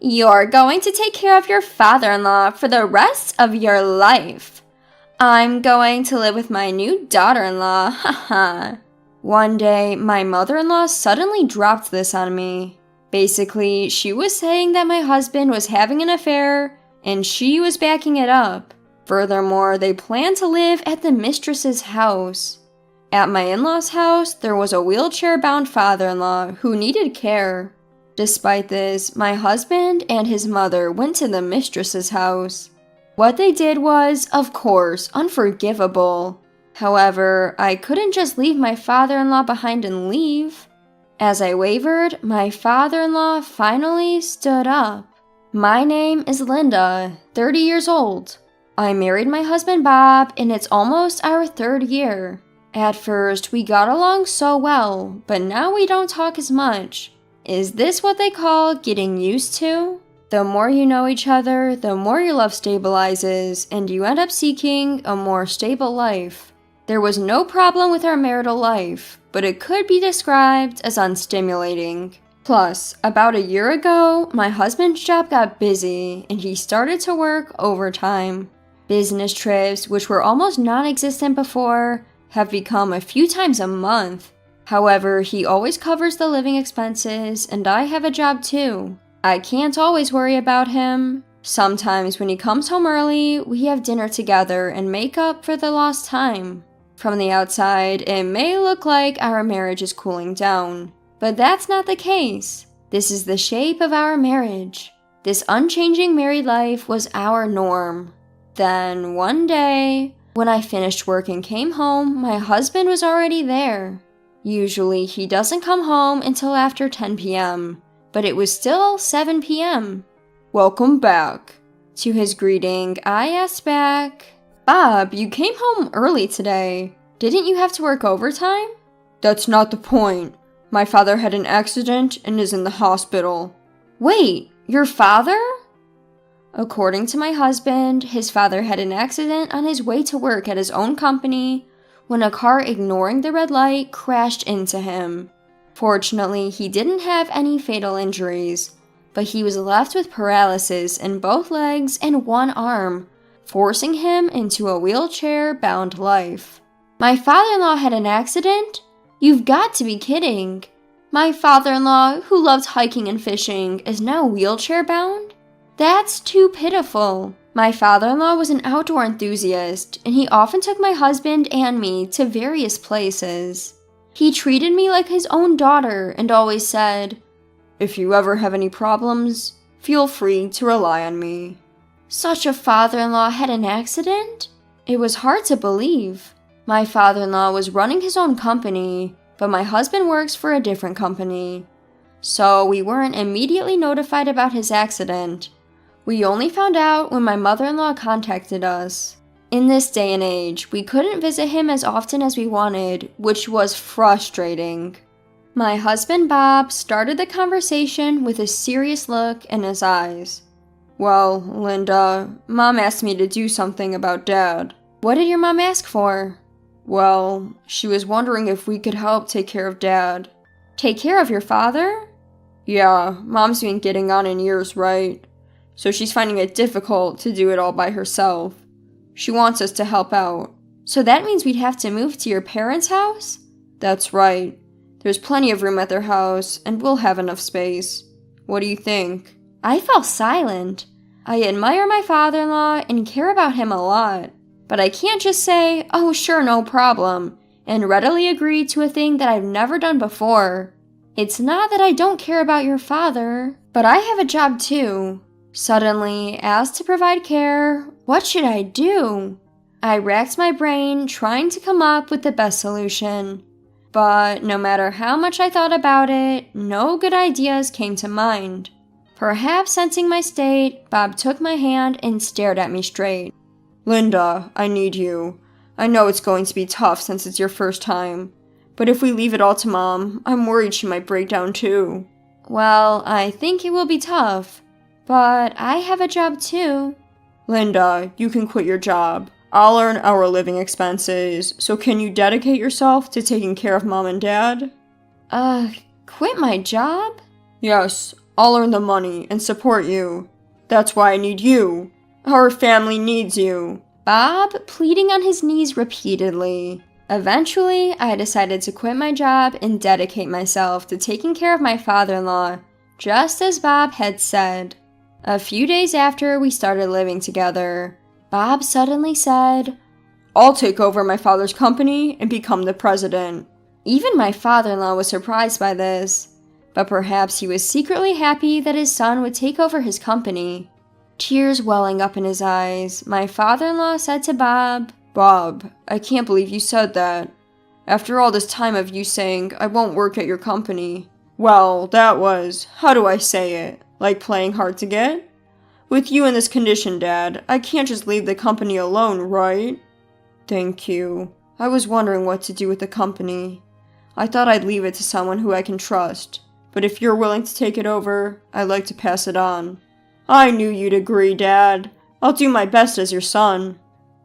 You're going to take care of your father-in-law for the rest of your life. I'm going to live with my new daughter-in-law, haha. One day, my mother-in-law suddenly dropped this on me. Basically, she was saying that my husband was having an affair, and she was backing it up. Furthermore, they planned to live at the mistress's house. At my in-laws' house, there was a wheelchair-bound father-in-law who needed care. Despite this, my husband and his mother went to the mistress's house. What they did was, of course, unforgivable. However, I couldn't just leave my father-in-law behind and leave. As I wavered, my father-in-law finally stood up. My name is Linda, 30 years old. I married my husband Bob, and it's almost our 3rd year. At first, we got along so well, but now we don't talk as much. Is this what they call getting used to? The more you know each other, the more your love stabilizes, and you end up seeking a more stable life. There was no problem with our marital life, but it could be described as unstimulating. Plus, about a year ago, my husband's job got busy, and he started to work overtime. Business trips, which were almost non-existent before, have become a few times a month. However, he always covers the living expenses, and I have a job too. I can't always worry about him. Sometimes when he comes home early, we have dinner together and make up for the lost time. From the outside, it may look like our marriage is cooling down, but that's not the case. This is the shape of our marriage. This unchanging married life was our norm. Then, one day, when I finished work and came home, my husband was already there. Usually, he doesn't come home until after 10 p.m., but it was still 7 p.m. "Welcome back." To his greeting, I asked back, "Bob, you came home early today. Didn't you have to work overtime?" "That's not the point. My father had an accident and is in the hospital." "Wait, your father?" According to my husband, his father had an accident on his way to work at his own company when a car ignoring the red light crashed into him. Fortunately, he didn't have any fatal injuries, but he was left with paralysis in both legs and one arm, forcing him into a wheelchair-bound life. "My father-in-law had an accident? You've got to be kidding. My father-in-law, who loved hiking and fishing, is now wheelchair-bound? That's too pitiful." My father-in-law was an outdoor enthusiast, and he often took my husband and me to various places. He treated me like his own daughter and always said, "If you ever have any problems, feel free to rely on me." Such a father-in-law had an accident? It was hard to believe. My father-in-law was running his own company, but my husband works for a different company. So we weren't immediately notified about his accident. We only found out when my mother-in-law contacted us. In this day and age, we couldn't visit him as often as we wanted, which was frustrating. My husband Bob started the conversation with a serious look in his eyes. "Well, Linda, Mom asked me to do something about Dad." "What did your mom ask for?" "Well, she was wondering if we could help take care of Dad." "Take care of your father?" "Yeah, Mom's been getting on in years, right? So she's finding it difficult to do it all by herself. She wants us to help out." "So that means we'd have to move to your parents' house?" "That's right. There's plenty of room at their house, and we'll have enough space. What do you think?" I fell silent. I admire my father-in-law and care about him a lot, but I can't just say, "Oh, sure, no problem," and readily agree to a thing that I've never done before. It's not that I don't care about your father, but I have a job too. Suddenly, asked to provide care, what should I do? I racked my brain trying to come up with the best solution. But no matter how much I thought about it, no good ideas came to mind. Perhaps sensing my state, Bob took my hand and stared at me straight. "Linda, I need you. I know it's going to be tough since it's your first time. But if we leave it all to Mom, I'm worried she might break down too." "Well, I think it will be tough. But I have a job too." "Linda, you can quit your job. I'll earn our living expenses, so can you dedicate yourself to taking care of Mom and Dad?" Quit my job?" "Yes, I'll earn the money and support you. That's why I need you. Our family needs you. Bob pleading on his knees repeatedly. Eventually, I decided to quit my job and dedicate myself to taking care of my father-in-law, just as Bob had said. A few days after we started living together, Bob suddenly said, I'll take over my father's company and become the president. Even my father-in-law was surprised by this, but perhaps he was secretly happy that his son would take over his company. Tears welling up in his eyes, my father-in-law said to Bob, Bob, I can't believe you said that. After all this time of you saying, I won't work at your company. Well, that was, how do I say it, like playing hard to get? With you in this condition, Dad, I can't just leave the company alone, right? Thank you. I was wondering what to do with the company. I thought I'd leave it to someone who I can trust, but if you're willing to take it over, I'd like to pass it on. I knew you'd agree, Dad. I'll do my best as your son.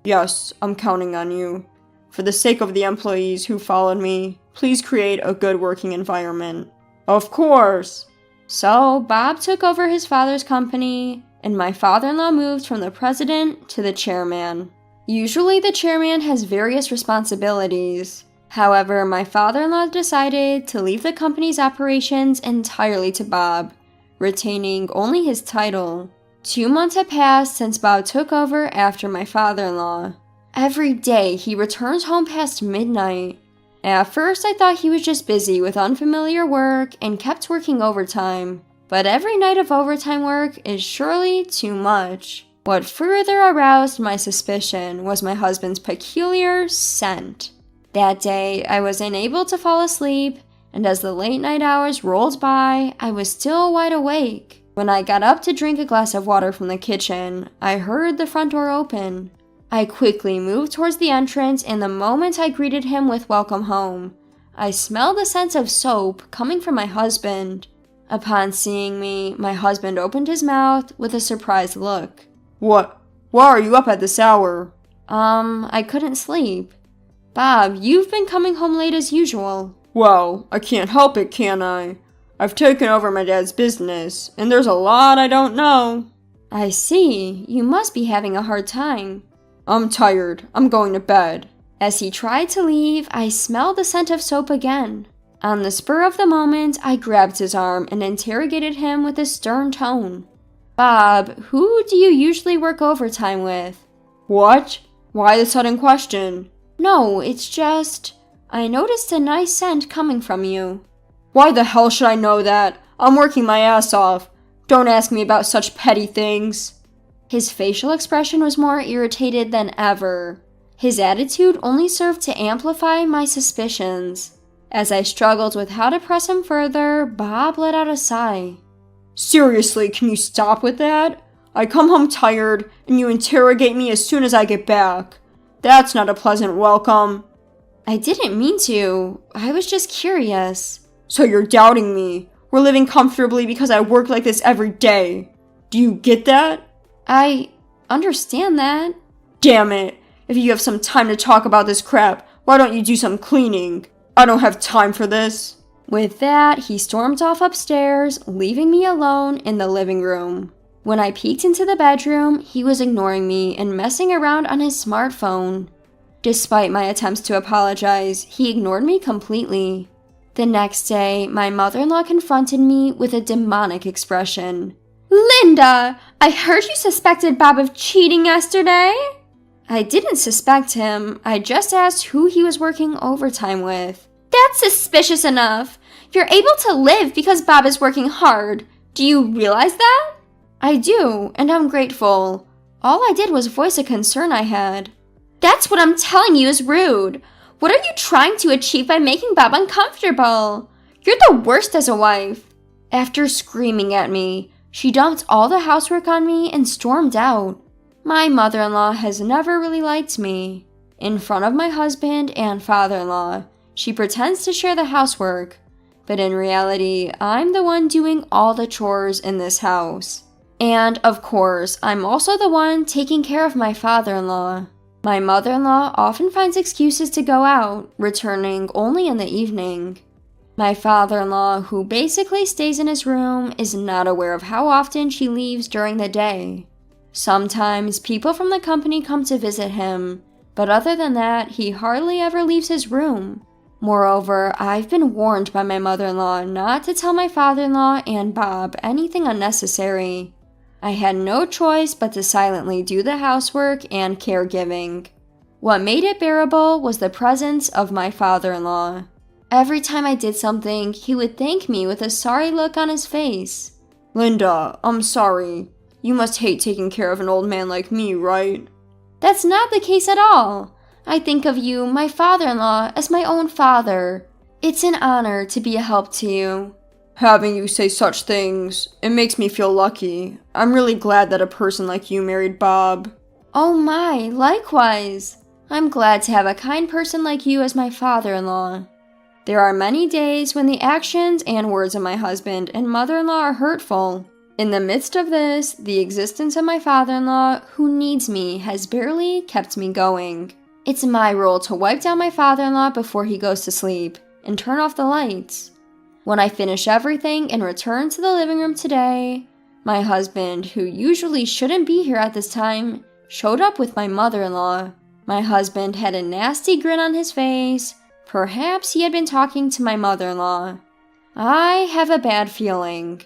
Yes, I'm counting on you. For the sake of the employees who followed me, please create a good working environment. Of course! So, Bob took over his father's company, and my father-in-law moved from the president to the chairman. Usually, the chairman has various responsibilities. However, my father-in-law decided to leave the company's operations entirely to Bob, retaining only his title. 2 months had passed since Bob took over after my father-in-law. Every day, he returns home past midnight. At first, I thought he was just busy with unfamiliar work and kept working overtime. But every night of overtime work is surely too much. What further aroused my suspicion was my husband's peculiar scent. That day, I was unable to fall asleep, and as the late night hours rolled by, I was still wide awake. When I got up to drink a glass of water from the kitchen, I heard the front door open. I quickly moved towards the entrance, and the moment I greeted him with welcome home, I smelled the scent of soap coming from my husband. Upon seeing me, my husband opened his mouth with a surprised look. What? Why are you up at this hour? I couldn't sleep. Bob, you've been coming home late as usual. Well, I can't help it, can I? I've taken over my dad's business, and there's a lot I don't know. I see. You must be having a hard time. I'm tired. I'm going to bed. As he tried to leave, I smelled the scent of soap again. On the spur of the moment, I grabbed his arm and interrogated him with a stern tone. Bob, who do you usually work overtime with? What? Why the sudden question? No, it's just, I noticed a nice scent coming from you. Why the hell should I know that? I'm working my ass off. Don't ask me about such petty things. His facial expression was more irritated than ever. His attitude only served to amplify my suspicions. As I struggled with how to press him further, Bob let out a sigh. Seriously, can you stop with that? I come home tired, and you interrogate me as soon as I get back. That's not a pleasant welcome. I didn't mean to. I was just curious. So you're doubting me. We're living comfortably because I work like this every day. Do you get that? I understand that. Damn it. If you have some time to talk about this crap, why don't you do some cleaning? I don't have time for this. With that, he stormed off upstairs, leaving me alone in the living room. When I peeked into the bedroom, he was ignoring me and messing around on his smartphone. Despite my attempts to apologize, he ignored me completely. The next day, my mother-in-law confronted me with a demonic expression. Linda, I heard you suspected Bob of cheating yesterday. I didn't suspect him. I just asked who he was working overtime with. That's suspicious enough. You're able to live because Bob is working hard. Do you realize that? I do, and I'm grateful. All I did was voice a concern I had. That's what I'm telling you is rude. What are you trying to achieve by making Bob uncomfortable? You're the worst as a wife. After screaming at me, she dumped all the housework on me and stormed out. My mother-in-law has never really liked me. In front of my husband and father-in-law, she pretends to share the housework, but in reality, I'm the one doing all the chores in this house. And, of course, I'm also the one taking care of my father-in-law. My mother-in-law often finds excuses to go out, returning only in the evening. My father-in-law, who basically stays in his room, is not aware of how often she leaves during the day. Sometimes people from the company come to visit him, but other than that, he hardly ever leaves his room. Moreover, I've been warned by my mother-in-law not to tell my father-in-law and Bob anything unnecessary. I had no choice but to silently do the housework and caregiving. What made it bearable was the presence of my father-in-law. Every time I did something, he would thank me with a sorry look on his face. Linda, I'm sorry. You must hate taking care of an old man like me, right? That's not the case at all. I think of you, my father-in-law, as my own father. It's an honor to be a help to you. Having you say such things, it makes me feel lucky. I'm really glad that a person like you married Bob. Oh my, likewise. I'm glad to have a kind person like you as my father-in-law. There are many days when the actions and words of my husband and mother-in-law are hurtful. In the midst of this, the existence of my father-in-law, who needs me, has barely kept me going. It's my role to wipe down my father-in-law before he goes to sleep, and turn off the lights. When I finish everything and return to the living room today, my husband, who usually shouldn't be here at this time, showed up with my mother-in-law. My husband had a nasty grin on his face. Perhaps he had been talking to my mother-in-law. I have a bad feeling.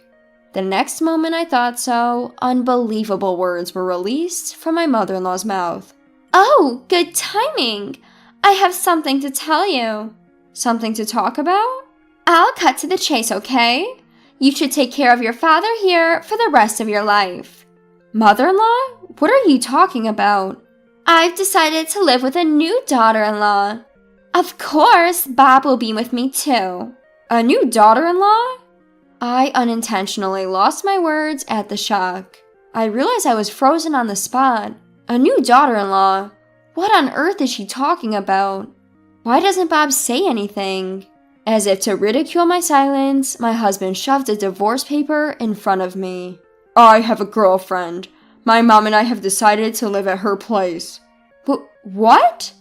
The next moment I thought so, unbelievable words were released from my mother-in-law's mouth. Oh, good timing! I have something to tell you. Something to talk about? I'll cut to the chase, okay? You should take care of your father here for the rest of your life. Mother-in-law? What are you talking about? I've decided to live with a new daughter-in-law. Of course, Bob will be with me too. A new daughter-in-law? I unintentionally lost my words at the shock. I realized I was frozen on the spot. A new daughter-in-law? What on earth is she talking about? Why doesn't Bob say anything? As if to ridicule my silence, my husband shoved a divorce paper in front of me. I have a girlfriend. My mom and I have decided to live at her place. What?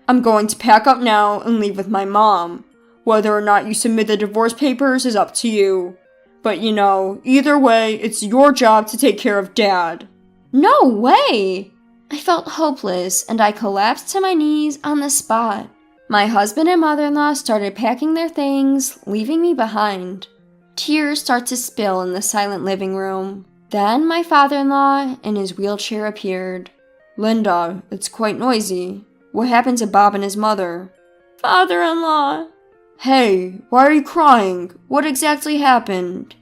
I'm going to pack up now and leave with my mom. Whether or not you submit the divorce papers is up to you. But you know, either way, it's your job to take care of Dad. No way! I felt hopeless and I collapsed to my knees on the spot. My husband and mother-in-law started packing their things, leaving me behind. Tears start to spill in the silent living room. Then my father-in-law in his wheelchair appeared. Linda, it's quite noisy. What happened to Bob and his mother? Father-in-law. Hey, why are you crying? What exactly happened?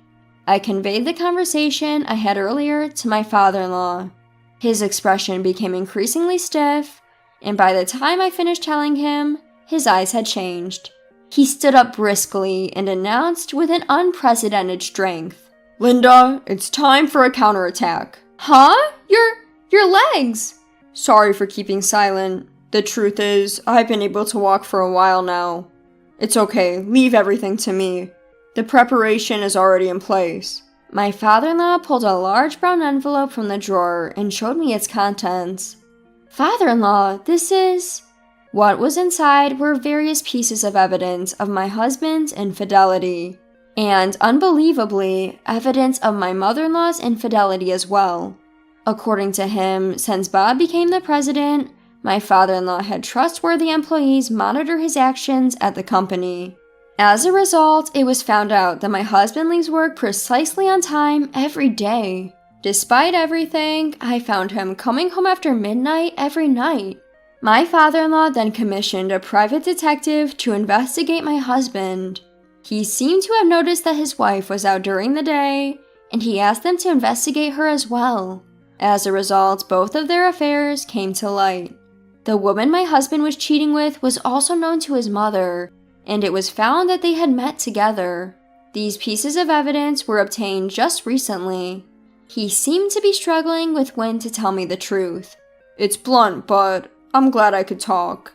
I conveyed the conversation I had earlier to my father-in-law. His expression became increasingly stiff, and by the time I finished telling him, his eyes had changed. He stood up briskly and announced with an unprecedented strength. Linda, it's time for a counterattack. Huh? Your legs! Sorry for keeping silent. The truth is, I've been able to walk for a while now. It's okay, leave everything to me. The preparation is already in place. My father-in-law pulled a large brown envelope from the drawer and showed me its contents. Father-in-law, this is... What was inside were various pieces of evidence of my husband's infidelity, and, unbelievably, evidence of my mother-in-law's infidelity as well. According to him, since Bob became the president, my father-in-law had trustworthy employees monitor his actions at the company. As a result, it was found out that my husband leaves work precisely on time every day. Despite everything, I found him coming home after midnight every night. My father-in-law then commissioned a private detective to investigate my husband. He seemed to have noticed that his wife was out during the day, and he asked them to investigate her as well. As a result, both of their affairs came to light. The woman my husband was cheating with was also known to his mother, and it was found that they had met together. These pieces of evidence were obtained just recently. He seemed to be struggling with when to tell me the truth. It's blunt, but I'm glad I could talk.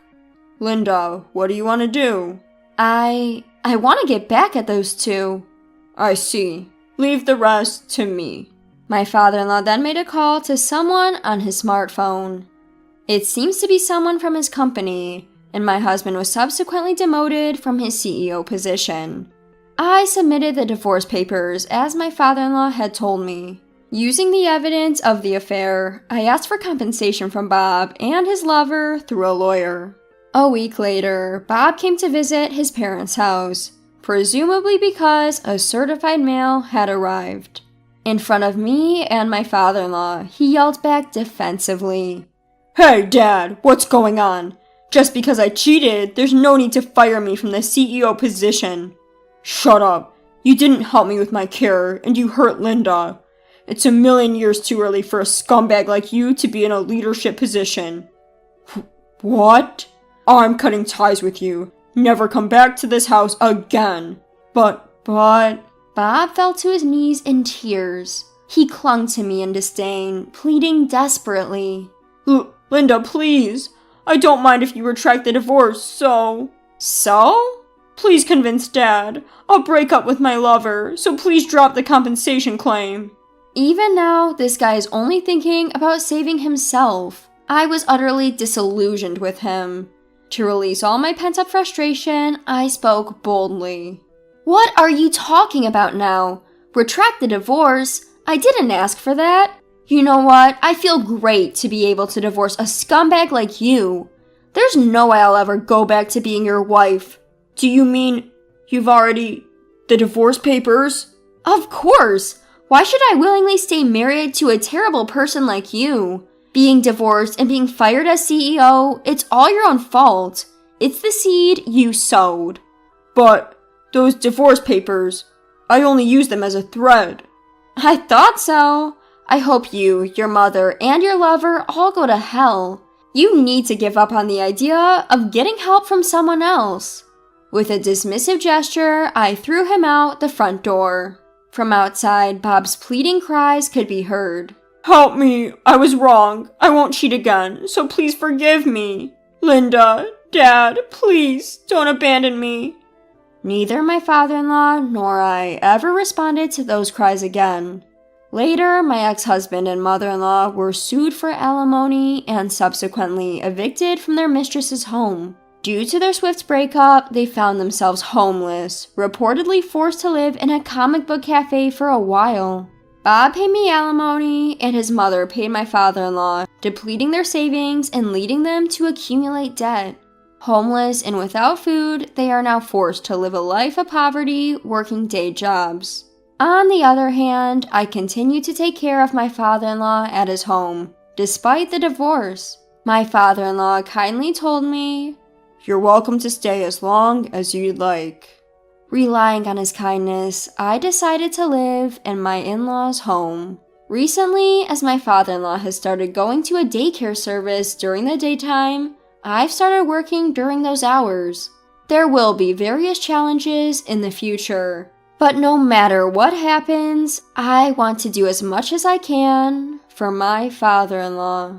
Linda, what do you want to do? I want to get back at those two. I see. Leave the rest to me. My father-in-law then made a call to someone on his smartphone. It seems to be someone from his company, and my husband was subsequently demoted from his CEO position. I submitted the divorce papers as my father-in-law had told me. Using the evidence of the affair, I asked for compensation from Bob and his lover through a lawyer. A week later, Bob came to visit his parents' house, presumably because a certified mail had arrived. In front of me and my father-in-law, he yelled back defensively, "Hey, Dad, what's going on? Just because I cheated, there's no need to fire me from the CEO position. Shut up. You didn't help me with my care, and you hurt Linda. It's a million years too early for a scumbag like you to be in a leadership position." "What?" "I'm cutting ties with you. Never come back to this house again." But... Bob fell to his knees in tears. He clung to me in disdain, pleading desperately. Linda, please. I don't mind if you retract the divorce, so... So? Please convince Dad. I'll break up with my lover, so please drop the compensation claim. Even now, this guy is only thinking about saving himself. I was utterly disillusioned with him. To release all my pent-up frustration, I spoke boldly. "What are you talking about now? Retract the divorce? I didn't ask for that. You know what? I feel great to be able to divorce a scumbag like you. There's no way I'll ever go back to being your wife." "Do you mean you've already... the divorce papers?" "Of course! Why should I willingly stay married to a terrible person like you? Being divorced and being fired as CEO, it's all your own fault. It's the seed you sowed." "But those divorce papers, I only used them as a thread." "I thought so. I hope you, your mother, and your lover all go to hell. You need to give up on the idea of getting help from someone else." With a dismissive gesture, I threw him out the front door. From outside, Bob's pleading cries could be heard. "Help me! I was wrong. I won't cheat again, so please forgive me. Linda, Dad, please don't abandon me." Neither my father-in-law nor I ever responded to those cries again. Later, my ex-husband and mother-in-law were sued for alimony and subsequently evicted from their mistress's home. Due to their swift breakup, they found themselves homeless, reportedly forced to live in a comic book cafe for a while. Bob paid me alimony, and his mother paid my father-in-law, depleting their savings and leading them to accumulate debt. Homeless and without food, they are now forced to live a life of poverty, working day jobs. On the other hand, I continue to take care of my father-in-law at his home, despite the divorce. My father-in-law kindly told me, "You're welcome to stay as long as you'd like." Relying on his kindness, I decided to live in my in-laws' home. Recently, as my father-in-law has started going to a daycare service during the daytime, I've started working during those hours. There will be various challenges in the future, but no matter what happens, I want to do as much as I can for my father-in-law.